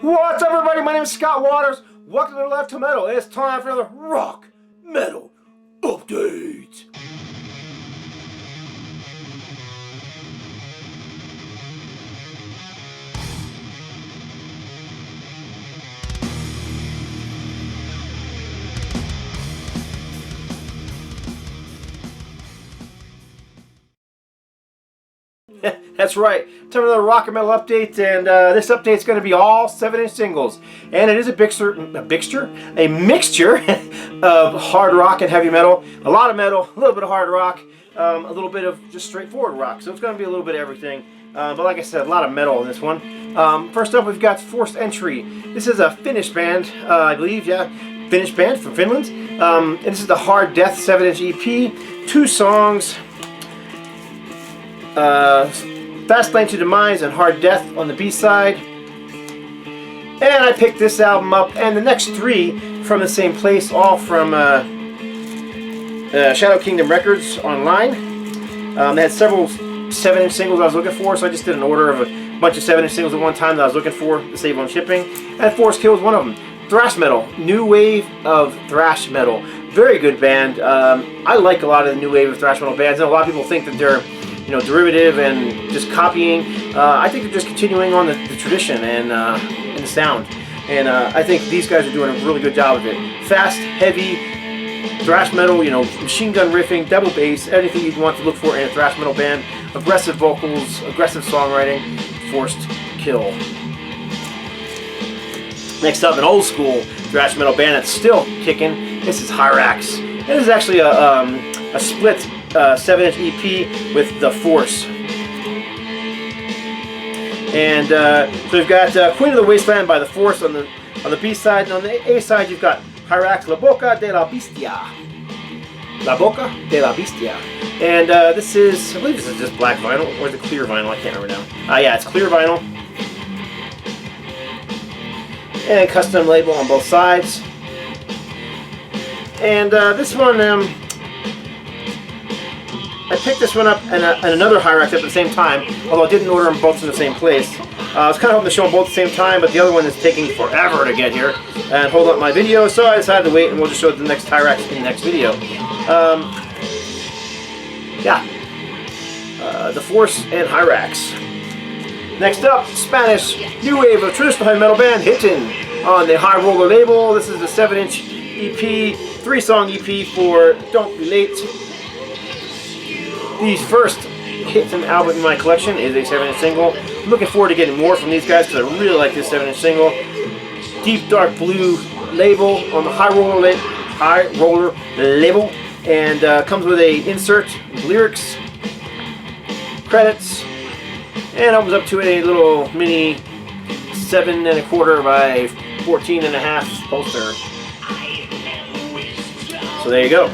What's up, everybody? My name is Scott Waters. Welcome to Left to Metal. It's time for another rock metal update. That's right. Time for another rock and metal update, and this update is going to be all 7-inch singles, and it is a mixture of hard rock and heavy metal, a lot of metal, a little bit of hard rock, a little bit of just straightforward rock. So it's going to be a little bit of everything. But like I said, a lot of metal in this one. First up, we've got Forced Entry. This is a Finnish band, I believe, yeah, Finnish band from Finland. And this is the Hard Death 7-inch EP. 2 songs. Fast Lane to Demise and Hard Death on the B-side. And I picked this album up, and the next 3 from the same place, all from Shadow Kingdom Records online. They had several 7-inch singles I was looking for, so I just did an order of a bunch of 7-inch singles at one time that I was looking for to save on shipping. And Force Kill was one of them. Thrash metal, new wave of thrash metal. Very good band. I like a lot of the new wave of thrash metal bands, and a lot of people think that they're derivative and just copying. I think they're just continuing on the tradition and the sound. And I think these guys are doing a really good job of it. Fast, heavy, thrash metal, machine gun riffing, double bass, anything you'd want to look for in a thrash metal band. Aggressive vocals, aggressive songwriting, Forced Kill. Next up, an old school thrash metal band that's still kicking. This is Hyrax. And this is actually a split 7-inch EP with The Force. And so we've got Queen of the Wasteland by The Force on the B side, and on the A side you've got Hyrax, La Boca de la Bestia. La Boca de la Bestia. And this is, I believe this is just black vinyl, or is it clear vinyl? I can't remember now. Yeah, it's clear vinyl. And custom label on both sides. And this one, I picked this one up and another Hyrax at the same time, although I didn't order them both in the same place. I was kind of hoping to show them both at the same time, but the other one is taking forever to get here and hold up my video, so I decided to wait, and we'll just show the next Hyrax in the next video. The Force and Hyrax. Next up, Spanish new wave of traditional heavy metal band Hittin on the High Roller label. This is the 7-inch EP, 3-song EP for Don't Be Late. The first Hittin album in my collection is a 7-inch single. I'm looking forward to getting more from these guys because I really like this 7-inch single. Deep dark blue label on the High Roller label, and comes with a insert with lyrics, credits, and opens up to a little mini 7¼ by 14½ poster. So there you go.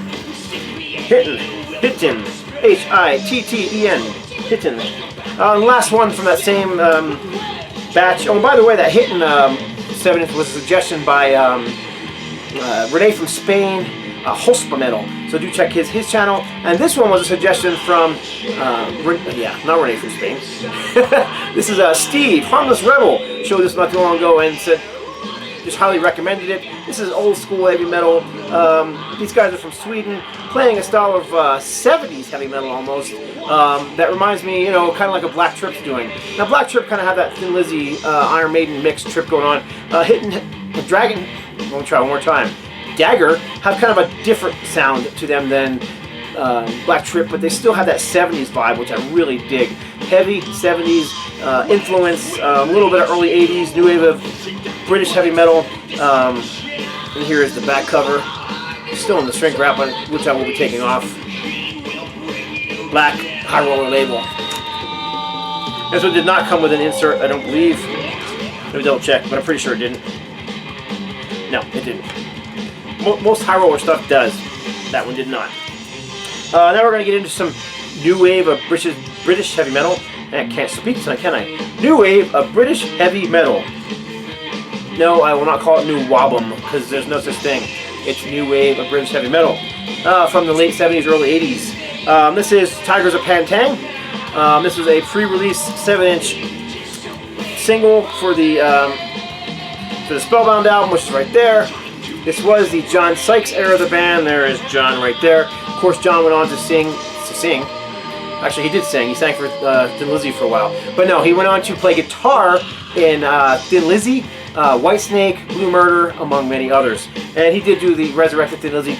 Hittin. H-I-T-T-E-N. Hittin. Last one from that same batch. Oh, and by the way, that Hittin 7-inch was a suggestion by Renee from Spain, Hospa Metal. So do check his channel. And this one was a suggestion from, not Renee from Spain. This is Steve, Harmless Rebel. Showed this not too long ago and said, just highly recommended it. This is old school heavy metal. These guys are from Sweden, playing a style of 70s heavy metal almost. That reminds me, kind of like a Black Trip's doing. Now Black Trip kind of had that Thin Lizzy, Iron Maiden mixed trip going on. Dragon, we'll try one more time. Dagger have kind of a different sound to them than Black Trip, but they still have that 70s vibe, which I really dig. Heavy 70s influence, a little bit of early 80s, new wave of British heavy metal. And here is the back cover. Still in the shrink wrap, which I will be taking off. Black High Roller label. This one did not come with an insert, I don't believe. Let me double check, but I'm pretty sure it didn't. No, it didn't. Most High Roller stuff does. That one did not. Now we're going to get into some new wave of British heavy metal. I can't speak tonight, can I? New wave of British heavy metal. No, I will not call it NWOBHM because there's no such thing. It's new wave of British heavy metal from the late 70s, early 80s. This is Tygers of Pan Tang. This was a pre-release 7-inch single for the for the Spellbound album, which is right there. This was the John Sykes era of the band. There is John right there. Of course, John went on to sing. Actually, he did sing. He sang for Thin Lizzy for a while. But no, he went on to play guitar in Thin Lizzy, Whitesnake, Blue Murder, among many others. And he did do the Resurrected Thin Lizzy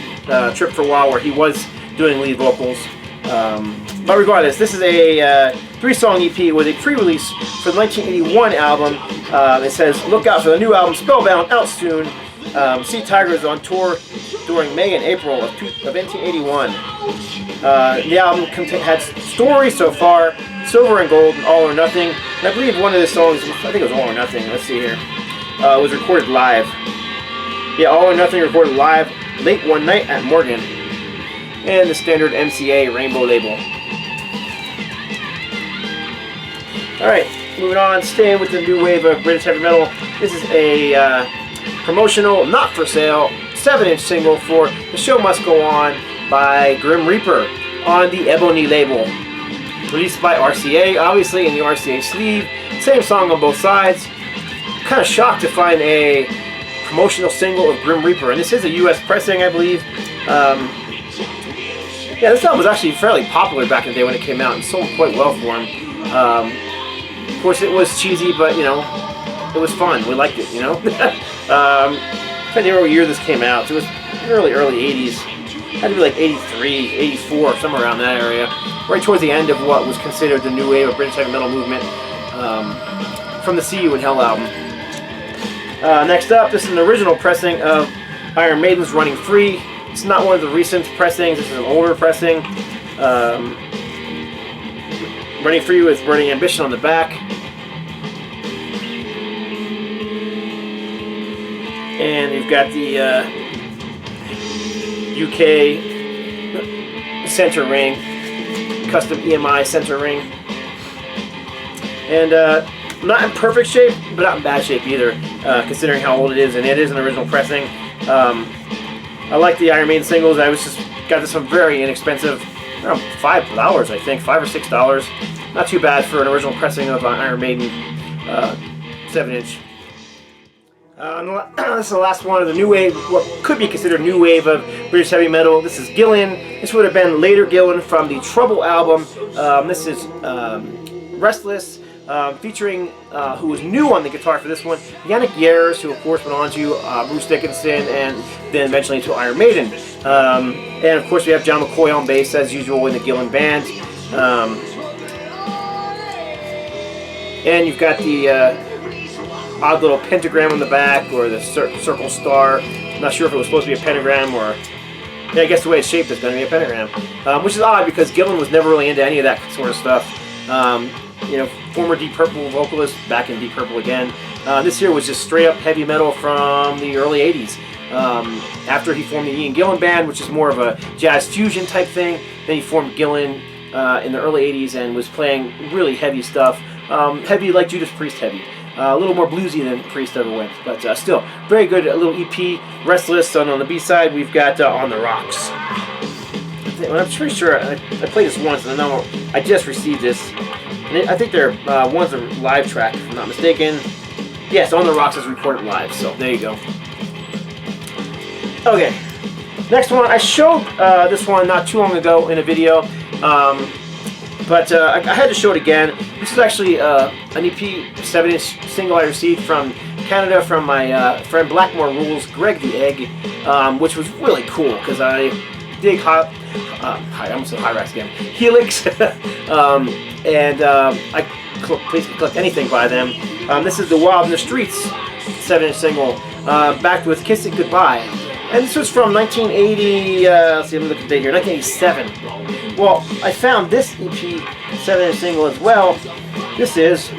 trip for a while where he was doing lead vocals. But regardless, this is a 3-song EP with a pre-release for the 1981 album. It says, look out for the new album Spellbound, out soon. See Tygers on tour during May and April of 1981. The album had stories so far, Silver and Gold, and All or Nothing. And I believe one of the songs, I think it was All or Nothing, let's see here, was recorded live. Yeah, All or Nothing recorded live late one night at Morgan. And the standard MCA Rainbow label. Alright, moving on, staying with the new wave of British heavy metal. This is a promotional, not for sale, 7-inch single for The Show Must Go On by Grim Reaper on the Ebony label. Released by RCA, obviously in the RCA sleeve. Same song on both sides. Kind of shocked to find a promotional single of Grim Reaper, and this is a US pressing, I believe. Yeah, this album was actually fairly popular back in the day when it came out and sold quite well for him. Of course, it was cheesy, but, you know, it was fun. We liked it, you know? I'm trying to remember what year this came out. It was early 80s. It had to be like 83, 84, somewhere around that area. Right towards the end of what was considered the new wave of British heavy metal movement from the See You in Hell album. Next up, this is an original pressing of Iron Maiden's Running Free. It's not one of the recent pressings. This is an older pressing. Running Free with Burning Ambition on the back. And you've got the UK center ring, custom EMI center ring. And not in perfect shape, but not in bad shape either, considering how old it is. And it is an original pressing. I like the Iron Maiden singles. I was just got this one very inexpensive, around $5, I think, $5 or $6. Not too bad for an original pressing of Iron Maiden 7-inch. This is the last one of the new wave, what could be considered new wave of British heavy metal. This is Gillen. This would have been later Gillen from the Trouble album. This is Restless. Featuring who was new on the guitar for this one, Yannick Yers, who of course went on to Bruce Dickinson and then eventually to Iron Maiden. And of course we have John McCoy on bass as usual in the Gillen band. And you've got the odd little pentagram on the back, or the circle star. I'm not sure if it was supposed to be a pentagram or... Yeah, I guess the way it's shaped is going to be a pentagram. Which is odd because Gillen was never really into any of that sort of stuff. You know, former Deep Purple vocalist, back in Deep Purple again. This here was just straight up heavy metal from the early 80s. After he formed the Ian Gillan Band, which is more of a jazz fusion type thing, then he formed Gillen in the early 80s and was playing really heavy stuff. Heavy like Judas Priest heavy. A little more bluesy than Priest ever went, but still, very good little EP. Restless, and on the B-side we've got On the Rocks. I'm pretty sure I played this once, and I just received this. I think they're one's a live track, if I'm not mistaken. Yes, On the Rocks is recorded live, so there you go. Okay, next one. I showed this one not too long ago in a video, but I had to show it again. This is actually an EP 7-inch single I received from Canada from my friend Blackmore Rules, Greg the Egg, which was really cool because I dig I almost said Hyrax again. Helix. And I basically collect anything by them. This is the Wild in the Streets 7-inch single, backed with Kiss It Goodbye. And this was from 1980, let's see, let me look at the date here, 1987. Well, I found this EP 7-inch single as well. This is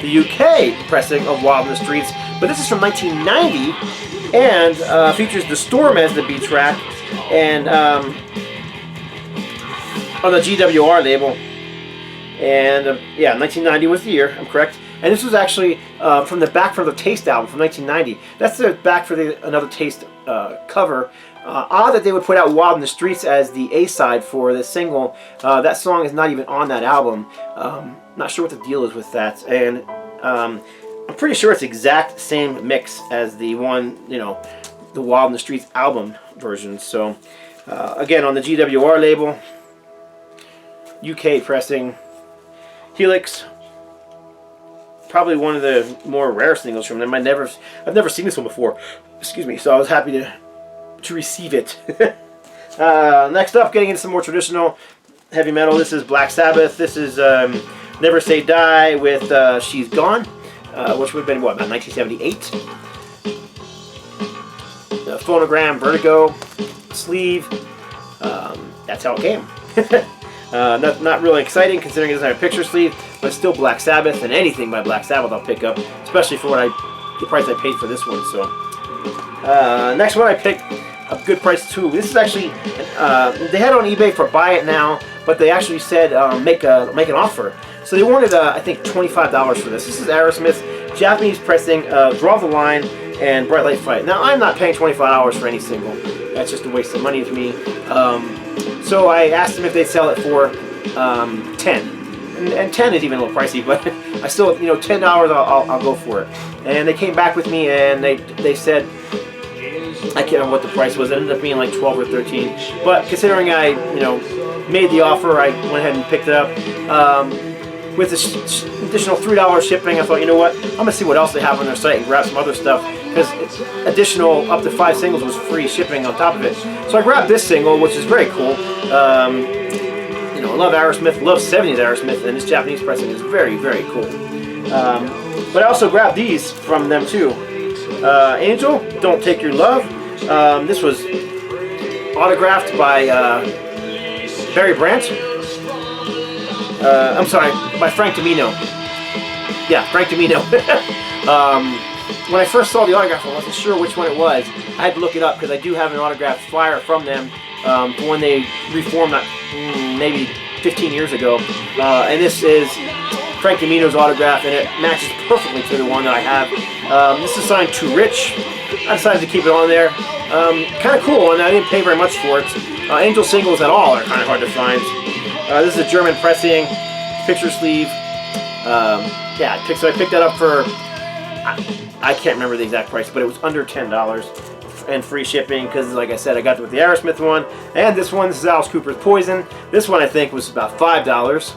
the UK pressing of Wild in the Streets, but this is from 1990 and features The Storm as the B track and on the GWR label. And yeah, 1990 was the year, I'm correct. And this was actually from the back for the Taste album from 1990. That's the back for the Another Taste cover. Odd that they would put out Wild in the Streets as the A-side for this single. That song is not even on that album. Not sure what the deal is with that. And I'm I'm pretty sure it's exact same mix as the one, you know, the Wild in the Streets album version. So again, on the GWR label, UK pressing, Helix. Probably one of the more rare singles from them. I've never seen this one before. Excuse me. So I was happy to receive it. Next up, getting into some more traditional heavy metal. This is Black Sabbath. This is Never Say Die with She's Gone, which would have been what, about 1978. Phonogram, Vertigo, sleeve. That's how it came. Not really exciting considering it doesn't have a picture sleeve, but it's still Black Sabbath, and anything by Black Sabbath I'll pick up, especially for the price I paid for this one. So next one I picked a good price too. This is actually they had it on eBay for buy it now, but they actually said make an offer. So they wanted I think $25 for this. This is Aerosmith Japanese pressing, Draw the Line and Bright Light Fight. Now I'm not paying $25 for any single. That's just a waste of money to me. So I asked them if they'd sell it for 10. And 10 is even a little pricey, but I still, you know, $10 I'll go for it. And they came back with me and they said, I can't remember what the price was. It ended up being like 12 or 13. But considering I, you know, made the offer, I went ahead and picked it up. With this additional $3 shipping, I thought, you know what, I'm gonna see what else they have on their site and grab some other stuff, because additional up to 5 singles was free shipping on top of it. So I grabbed this single, which is very cool. You know, I love Aerosmith, love 70s Aerosmith, and this Japanese pressing is very, very cool. But I also grabbed these from them too. Angel, Don't Take Your Love. This was autographed by Ferry Branches. I'm sorry, by Frank Domino. Yeah, Frank Domino. When I first saw the autograph, I wasn't sure which one it was. I had to look it up because I do have an autographed flyer from them from when they reformed maybe 15 years ago. And this is Frank Domino's autograph, and it matches perfectly to the one that I have. This is signed Too Rich. I decided to keep it on there. Kind of cool, and I didn't pay very much for it. Angel singles at all are kind of hard to find. This is a German pressing, picture sleeve. Yeah, so I picked that up for, I can't remember the exact price, but it was under $10 and free shipping because, like I said, I got it with the Aerosmith one. And this one, this is Alice Cooper's Poison. This one I think was about $5.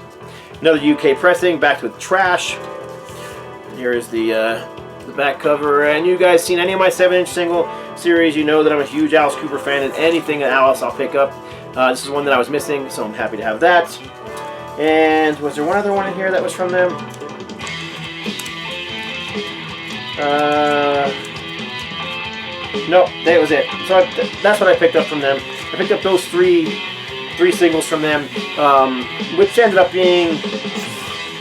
Another UK pressing, backed with Thrash. Here is the back cover. And you guys seen any of my 7-inch single series, you know that I'm a huge Alice Cooper fan, and anything that Alice I'll pick up. This is one that I was missing, so I'm happy to have that. And was there one other one in here that was from them? No, that was it. So that's what I picked up from them. I picked up those three singles from them, which ended up being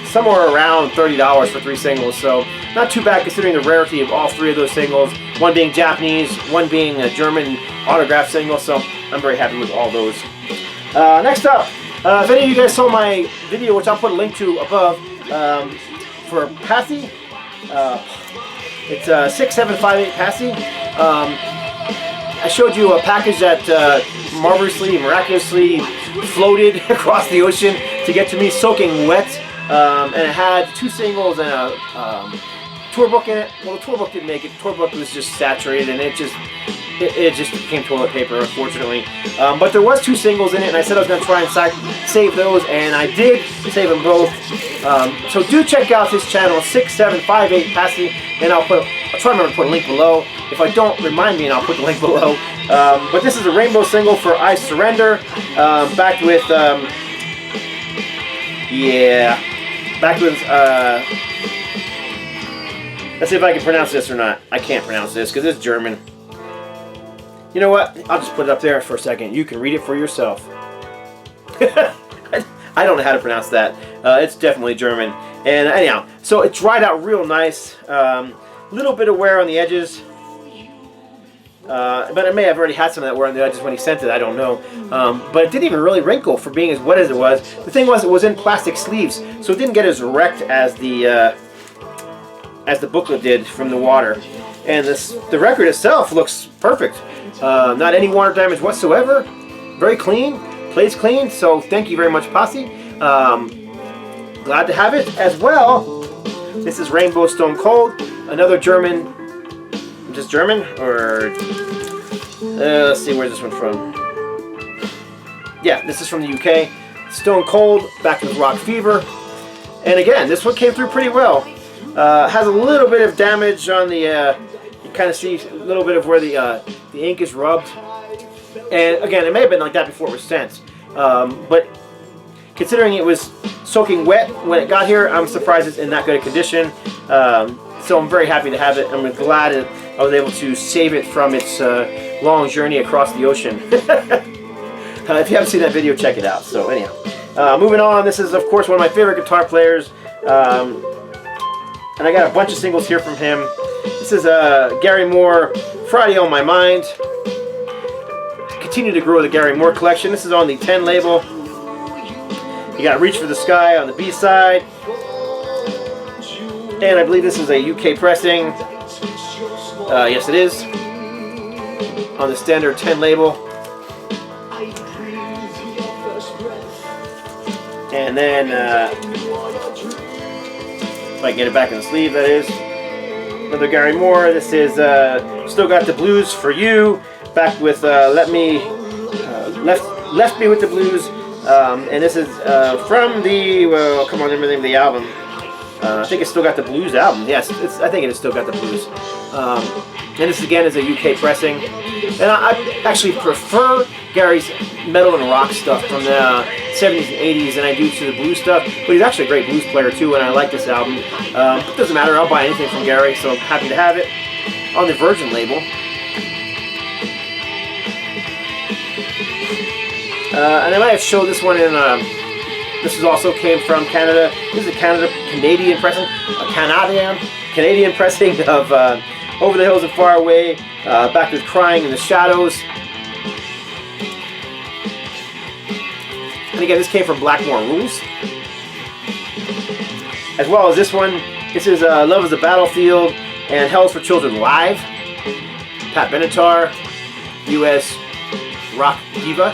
somewhere around $30 for 3 singles. So not too bad considering the rarity of all 3 of those singles. One being Japanese, one being a German autograph single. So I'm very happy with all those. Next up, if any of you guys saw my video, which I'll put a link to above, for Posse, it's 6758 Posse. I showed you a package that marvelously, miraculously floated across the ocean to get to me soaking wet, and it had 2 singles and a tour book in it. Well, the tour book didn't make it. The tour book was just saturated, and it just became toilet paper, unfortunately. But there was 2 singles in it, and I said I was going to try and save those, and I did save them both. So do check out this channel, 6758 Posse, and I'll try to remember to put a link below. If I don't, remind me, and I'll put the link below. But this is a rainbow single for I Surrender, backed with, let's see if I can pronounce this or not. I can't pronounce this because it's German. You know what? I'll just put it up there for a second. You can read it for yourself. I don't know how to pronounce that. It's definitely German. And anyhow, so it dried out real nice. Little bit of wear on the edges. But I may have already had some of that wear on the edges when he sent it. I don't know. But it didn't even really wrinkle for being as wet as it was. The thing was, it was in plastic sleeves, so it didn't get as wrecked as the booklet did from the water. And the record itself looks perfect. Not any water damage whatsoever. Very clean. Plays clean. So thank you very much, Posse. Glad to have it. As well, This is Rainbow Stone Cold, another German. Just German, or let's see, where's this one from? Yeah, this is from the UK. Stone Cold, back with Rock Fever, and again, this one came through pretty well. Has a little bit of damage on the. You kind of see a little bit of where the ink is rubbed, and again, it may have been like that before it was sent, but considering it was soaking wet when it got here, I'm surprised it's in that good a condition. So I'm very happy to have it. I'm glad that I was able to save it from its long journey across the ocean. If you haven't seen that video, check it out. So anyhow, moving on. This is, of course, one of my favorite guitar players. And I got a bunch of singles here from him. This is Garry Moore, Friday on My Mind. Continue to grow the Garry Moore collection. This is on the 10 label. You got Reach for the Sky on the B-side. And I believe this is a UK pressing. Yes, it is. On the standard 10 label. And then, if I can get it back in the sleeve, that is. Another Garry Moore. This is Still Got the Blues for You. Back with Left Me with the Blues. And this is from the, well, come on, remember the name of the album. I think it's Still Got the Blues album. Yes, I think it is Still Got the Blues. And this again is a UK pressing. And I actually prefer Garry's metal and rock stuff from the 70s and 80s than I do to the blues stuff. But he's actually a great blues player too, and I like this album. It doesn't matter, I'll buy anything from Garry, so I'm happy to have it. On the Virgin label. And I might have showed this one in, this is also came from Canada. This is a Canadian pressing, Canadian pressing of Over the Hills and Far Away, back with Crying in the Shadows. And again, this came from Blackmore Moves. As well as this one, this is Love is a Battlefield and Hell's for Children Live. Pat Benatar, US rock diva.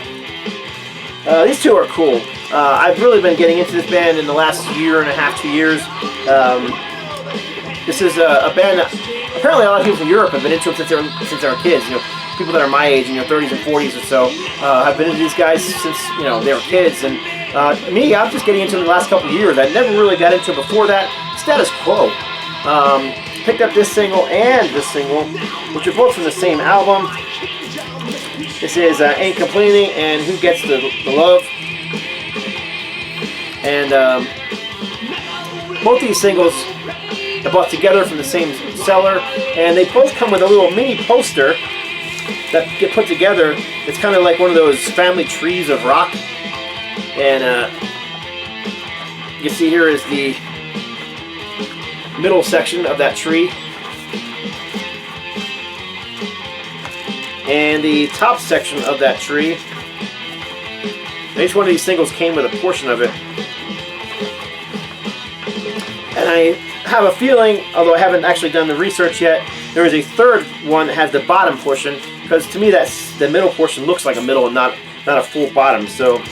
These two are cool. I've really been getting into this band in the last year and a half, 2 years. This is a band that apparently a lot of people from Europe have been into them since they were kids. You know, people that are my age, in your 30s and 40s or so, have been into these guys since they were kids. And me, I'm just getting into them the last couple of years. I never really got into it before that. Status Quo. Picked up this single and this single, which are both from the same album. This is Ain't Complaining and Who Gets the Love. And both these singles are bought together from the same seller, and they both come with a little mini poster that get put together. It's kind of like one of those family trees of rock. And you can see here is the middle section of that tree. And the top section of that tree. Each one of these singles came with a portion of it. And I have a feeling, although I haven't actually done the research yet, there is a third one that has the bottom portion, because to me that's the middle portion looks like a middle and not a full bottom. So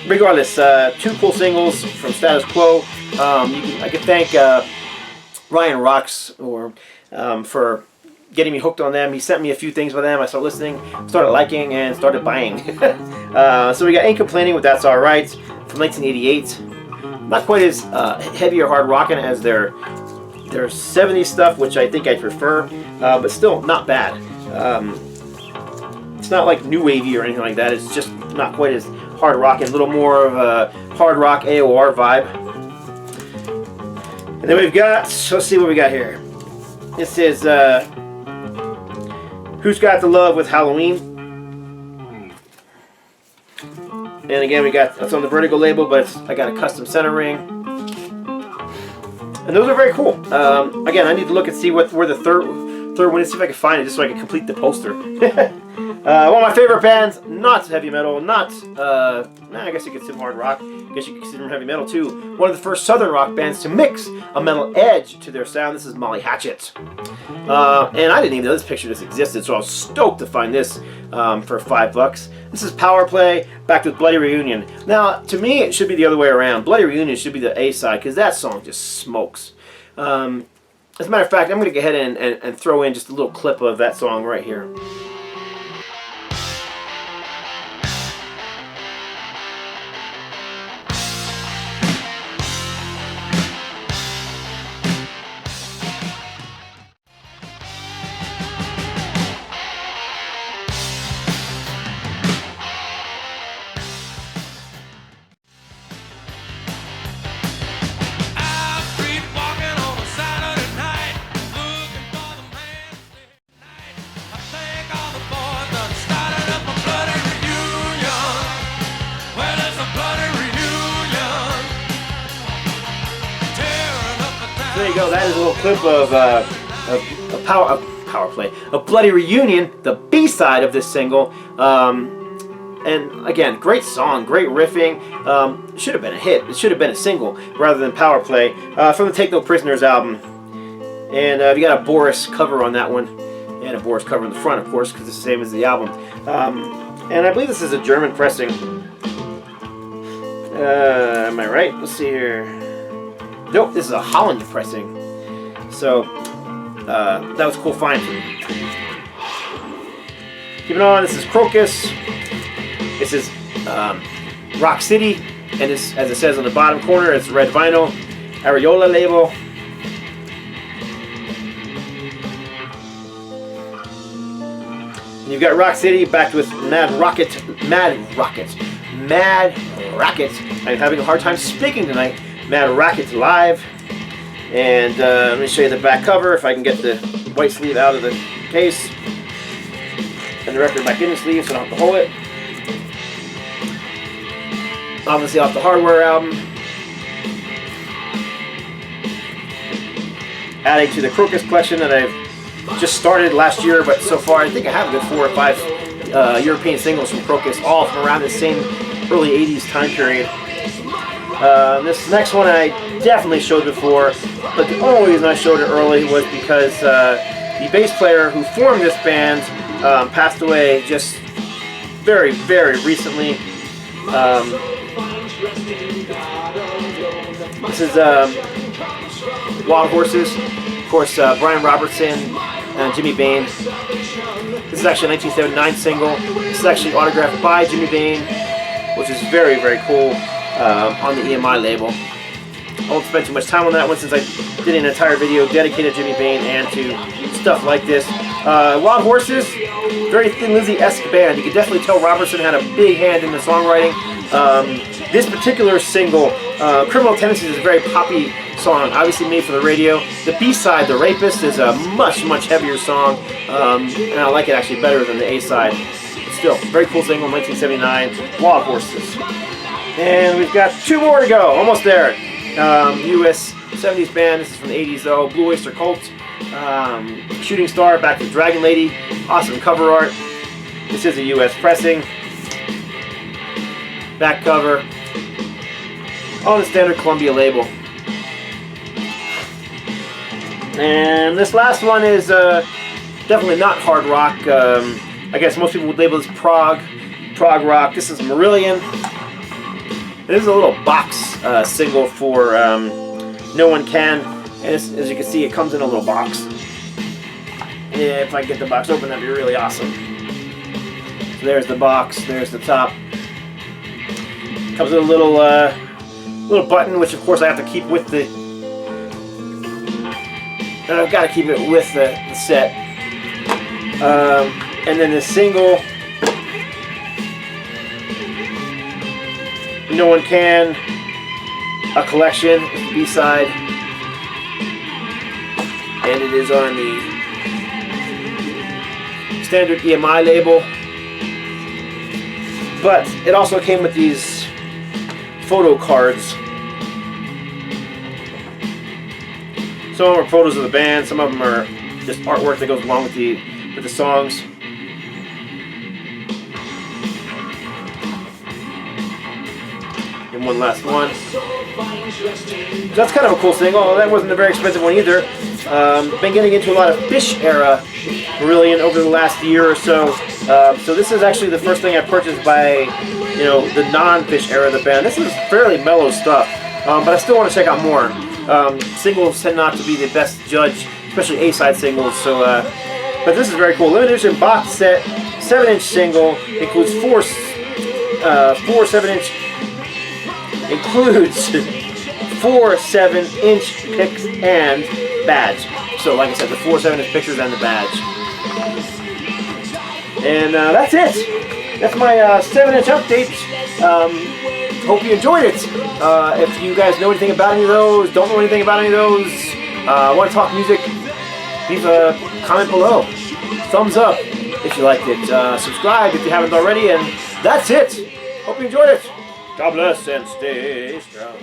regardless, two cool singles from Status Quo. I could thank Ryan Rocks for getting me hooked on them. He sent me a few things by them. I started listening, started liking, and started buying. So we got Ain't Complaining with That's Alright from 1988. Not quite as heavy or hard rocking as their 70s stuff, which I think I prefer, but still not bad. It's not like new wavy or anything like that. It's just not quite as hard rocking, a little more of a hard rock AOR vibe. And then we've got, let's see what we got here. This is Who's Got the Love with Halloween. And again, we got, that's on the Vertigo label, but I got a custom center ring. And those are very cool. Again, I need to look and see where the third one is, see if I can find it, just so I can complete the poster. One of my favorite bands, not heavy metal, not, I guess you could consider them hard rock. I guess you could consider them heavy metal too. One of the first southern rock bands to mix a metal edge to their sound. This is Molly Hatchet. And I didn't even know this picture just existed, so I was stoked to find this for $5. This is Power Play, backed with Bloody Reunion. Now, to me, it should be the other way around. Bloody Reunion should be the A side, because that song just smokes. As a matter of fact, I'm going to go ahead and throw in just a little clip of that song right here. There you go. That is a little clip of a power play, a Bloody Reunion, the B-side of this single. And again, great song, great riffing. Should have been a hit. It should have been a single rather than power play from the Take No Prisoners album. And you got a Boris cover on that one, and a Boris cover in the front, of course, because it's the same as the album. And I believe this is a German pressing. Am I right? Let's see here. Nope, this is a Holland pressing. So, that was a cool find. Keeping on, this is Crocus. This is Rock City. And this, as it says on the bottom corner, it's red vinyl. Areola label. And you've got Rock City backed with Mad Rocket. I'm having a hard time speaking tonight. Mad Rocket Live. And let me show you the back cover if I can get the white sleeve out of the case. And the record back in the sleeve so I don't have to hold it. Obviously off the Hardware album. Adding to the Crocus collection that I've just started last year, but so far I think I have a good 4 or 5 European singles from Crocus, all from around the same early 80s time period. This next one I definitely showed before, but the only reason I showed it early was because the bass player who formed this band passed away just very, very recently. This is Wild Horses. Of course, Brian Robertson and Jimmy Bain. This is actually a 1979 single. This is actually autographed by Jimmy Bain, which is very, very cool. On the EMI label. I won't spend too much time on that one since I did an entire video dedicated to Jimmy Bain and to stuff like this. Wild Horses, very Thin Lizzy-esque band. You can definitely tell Robertson had a big hand in the songwriting. This particular single, Criminal Tendencies, is a very poppy song, obviously made for the radio. The B-side, The Rapist, is a much, much heavier song, and I like it actually better than the A-side. But still, very cool single, 1979, Wild Horses. And we've got 2 more to go, almost there. US 70s band, this is from the 80s though, Blue Oyster Cult. Shooting Star, back to Dragon Lady, awesome cover art. This is a US pressing. Back cover, on the standard Columbia label. And this last one is definitely not hard rock. I guess most people would label this prog rock. This is Marillion. This is a little box single for No One Can, and as you can see, it comes in a little box. Yeah, if I get the box open, that'd be really awesome. So there's the box, there's the top. Comes with a little button, which of course I have to keep with the. And I've got to keep it with the set. And then the single. No One Can, a collection, is the B-side, and it is on the standard EMI label, but it also came with these photo cards. Some of them are photos of the band, some of them are just artwork that goes along with the songs. And one last one. So that's kind of a cool single. That wasn't a very expensive one either. Been getting into a lot of Fish era Marillion over the last year or so. So this is actually the first thing I purchased by, the non-Fish era of the band. This is fairly mellow stuff, but I still want to check out more. Singles tend not to be the best judge, especially A-side singles. So, but this is very cool. Limited edition box set, 7-inch single, includes four 7-inch. Includes 4 7-inch picks and badge. So, like I said, the 4 7-inch pictures and the badge. And that's it. That's my 7-inch update. Hope you enjoyed it. If you guys know anything about any of those, don't know anything about any of those, want to talk music, leave a comment below. Thumbs up if you liked it. Subscribe if you haven't already. And that's it. Hope you enjoyed it. God bless and stay strong.